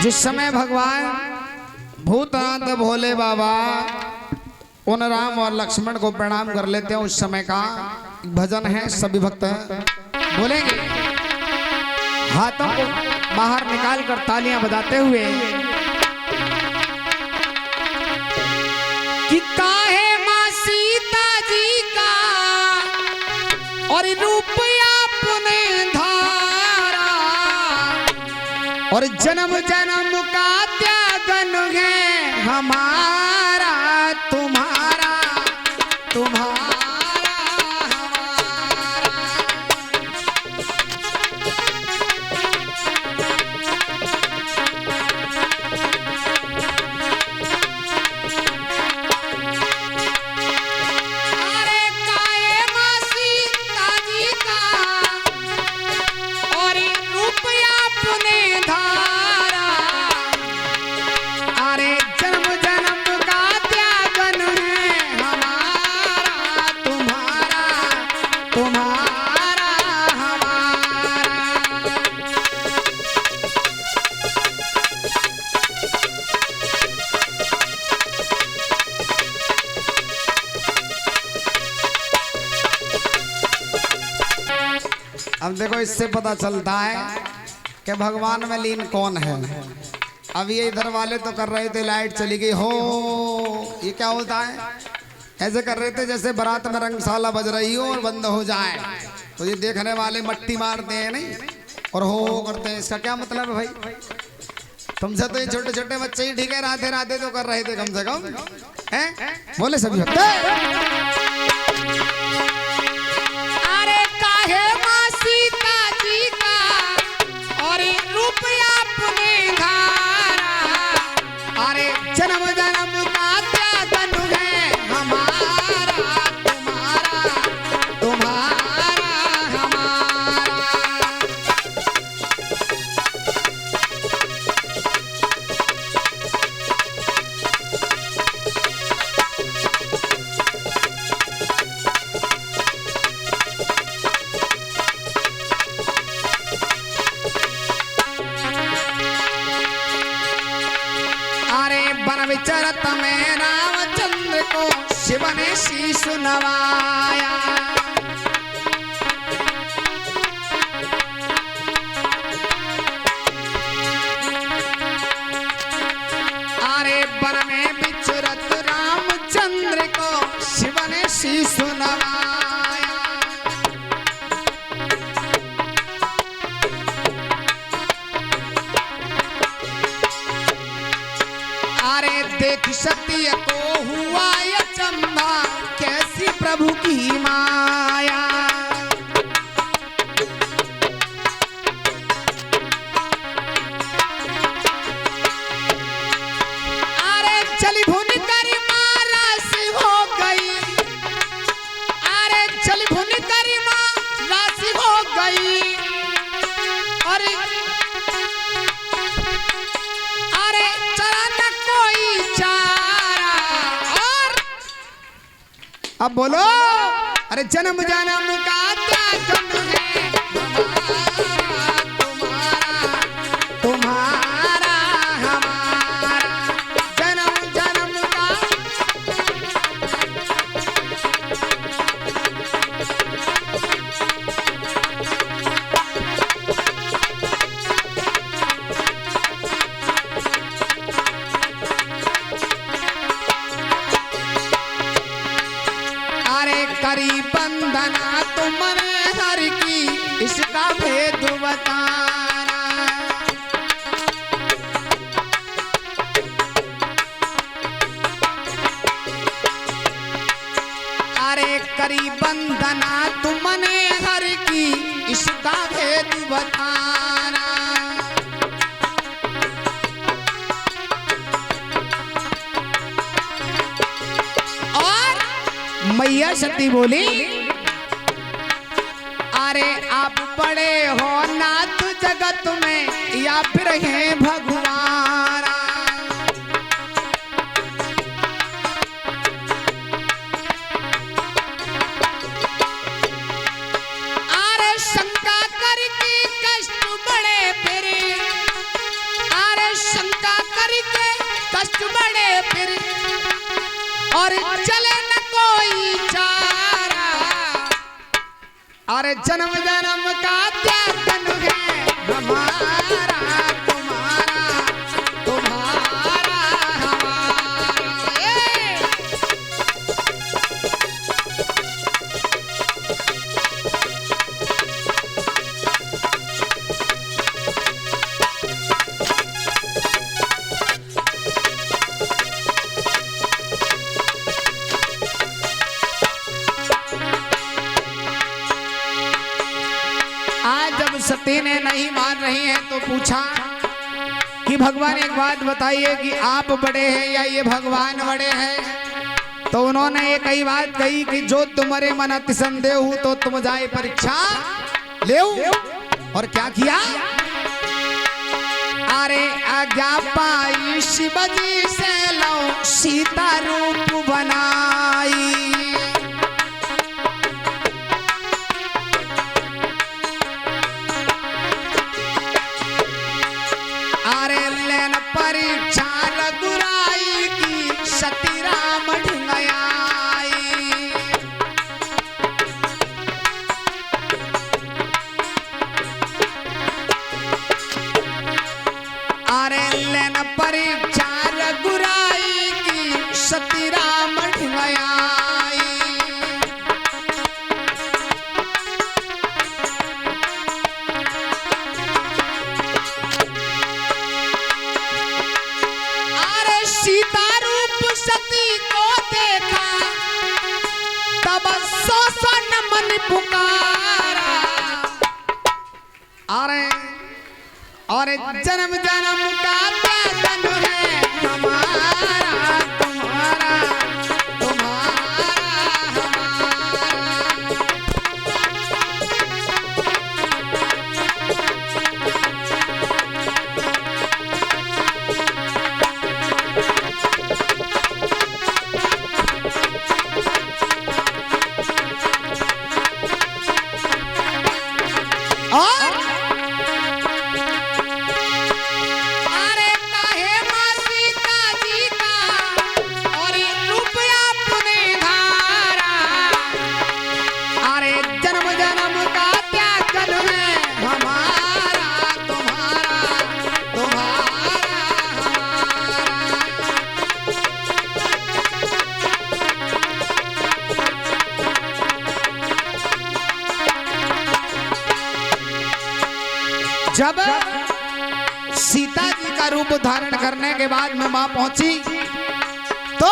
जिस समय भगवान भूतनाथ भोले बाबा उन राम और लक्ष्मण को प्रणाम कर लेते हैं, उस समय का भजन है। सभी भक्त बोलेंगे, हाथों को बाहर निकाल कर तालियां बजाते हुए कि काहे मां सीता जी का और रूप आपने धारा और जन्म जन्म का त्यागन है हमारा तुम्हारा तुम्हारा अब देखो, इससे पता चलता है कि भगवान में लीन कौन है। अब ये इधर वाले तो कर रहे थे, लाइट चली गई हो, ये क्या होता है? ऐसे कर रहे थे जैसे बारात में रंगशाला बज रही हो और बंद हो जाए, तो ये देखने वाले मट्टी मारते हैं नहीं और हो करते हैं। इसका क्या मतलब है भाई? तुमसे तो ये छोटे छोटे बच्चे ही ठीक है, राधे राधे तो कर रहे थे कम से कम, हैं? बोले सभी जन्म जन्म का त्यागन है हमारा तुम्हारा तुम्हारा हमारा। विचरत में रामचंद्र को शिव ने शीश नवाया, अरे वन में विचरत रामचंद्र को शिव ने शीश नवाया। देख सत्य को हुआ अचंभा, कैसी प्रभु की माया। अरे चली भुन कर मां राशि हो गई, अरे चली भुन कर मां राशि हो गई। अरे अब बोलो, अरे जन्म जन्म का त्यागन है हमारा तुम्हारा तुम्हारा हमारा जन्म जन्म का। करी बंधना तुमने हर की, इसका भेद बताना। अरे करी बंधना तुमने हर की, इसका भेद बताना। मैया सती बोली, अरे आप बड़े हो नाथ जगत में या फिर हैं भगवान। अरे शंका करके कष्ट बड़े फिर, अरे कष्ट बढ़े फिर और चले न कोई चारा। अरे जन्म जन्म का त्याग है हमारा तुम्हारा तुम्हारा हमारा। सती ने नहीं मान रही है तो पूछा कि भगवान एक बात बताइए कि आप बड़े हैं या ये भगवान बड़े हैं। तो उन्होंने एक ही बात कही कि जो तुम्हारे मन अति संदेह हो तो तुम जाए परीक्षा ले। और क्या किया? अरे आज्ञा पाई शिवजी से लो सीता रूप बनाई। परीक्षा रघुराई की सती राम ढिंगाई। अरे लेन परीक्षा रघुराई की सती राम ढिंगाई। सीता रूप सती को देखा तब सोसन मन पुकारा। अरे जन्म जन्म का त्याग है हमारा तुम्हारा तुम्हारा जब सीता जी का रूप धारण करने के बाद में मां पहुंची तो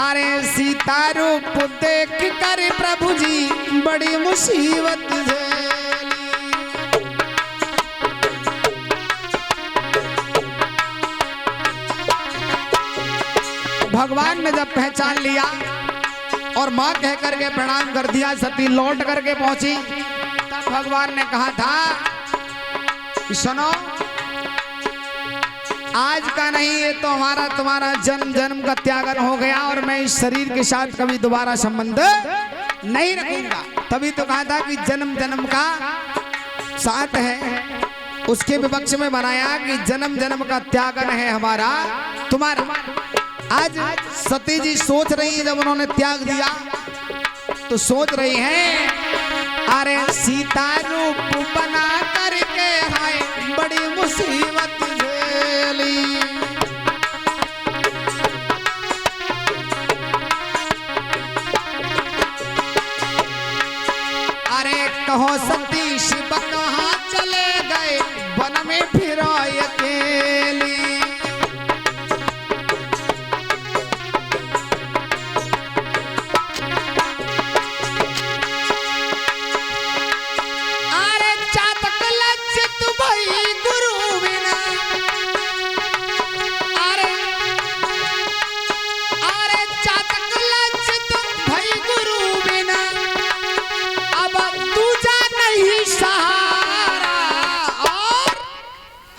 अरे सीता रूप देख कर प्रभु जी बड़ी मुसीबत झेली। भगवान ने जब पहचान लिया और मां कह करके प्रणाम कर दिया, सती लौट करके पहुंची। तब भगवान ने कहा था कि सुनो, आज का नहीं, ये तो हमारा तुम्हारा जन्म जन्म का त्यागन हो गया और मैं इस शरीर के साथ कभी दोबारा संबंध नहीं रखूंगा। तभी तो कहा था कि जन्म जन्म का साथ है, उसके विपक्ष में बनाया कि जन्म जन्म का त्यागन है हमारा तुम्हारा। आज सती जी सोच रही है, जब उन्होंने त्याग दिया तो सोच रही है अरे सीता रूप बना करके हाय बड़ी मुसीबत झेली। अरे कहो सती शिव कहाँ चले गए, वन में फिर अकेली।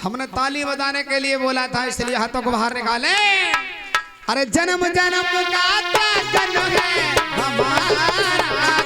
हमने ताली बजाने के लिए बोला था, इसलिए हाथों को बाहर निकाले। अरे जन्म जन्म का त्यागन है हमारा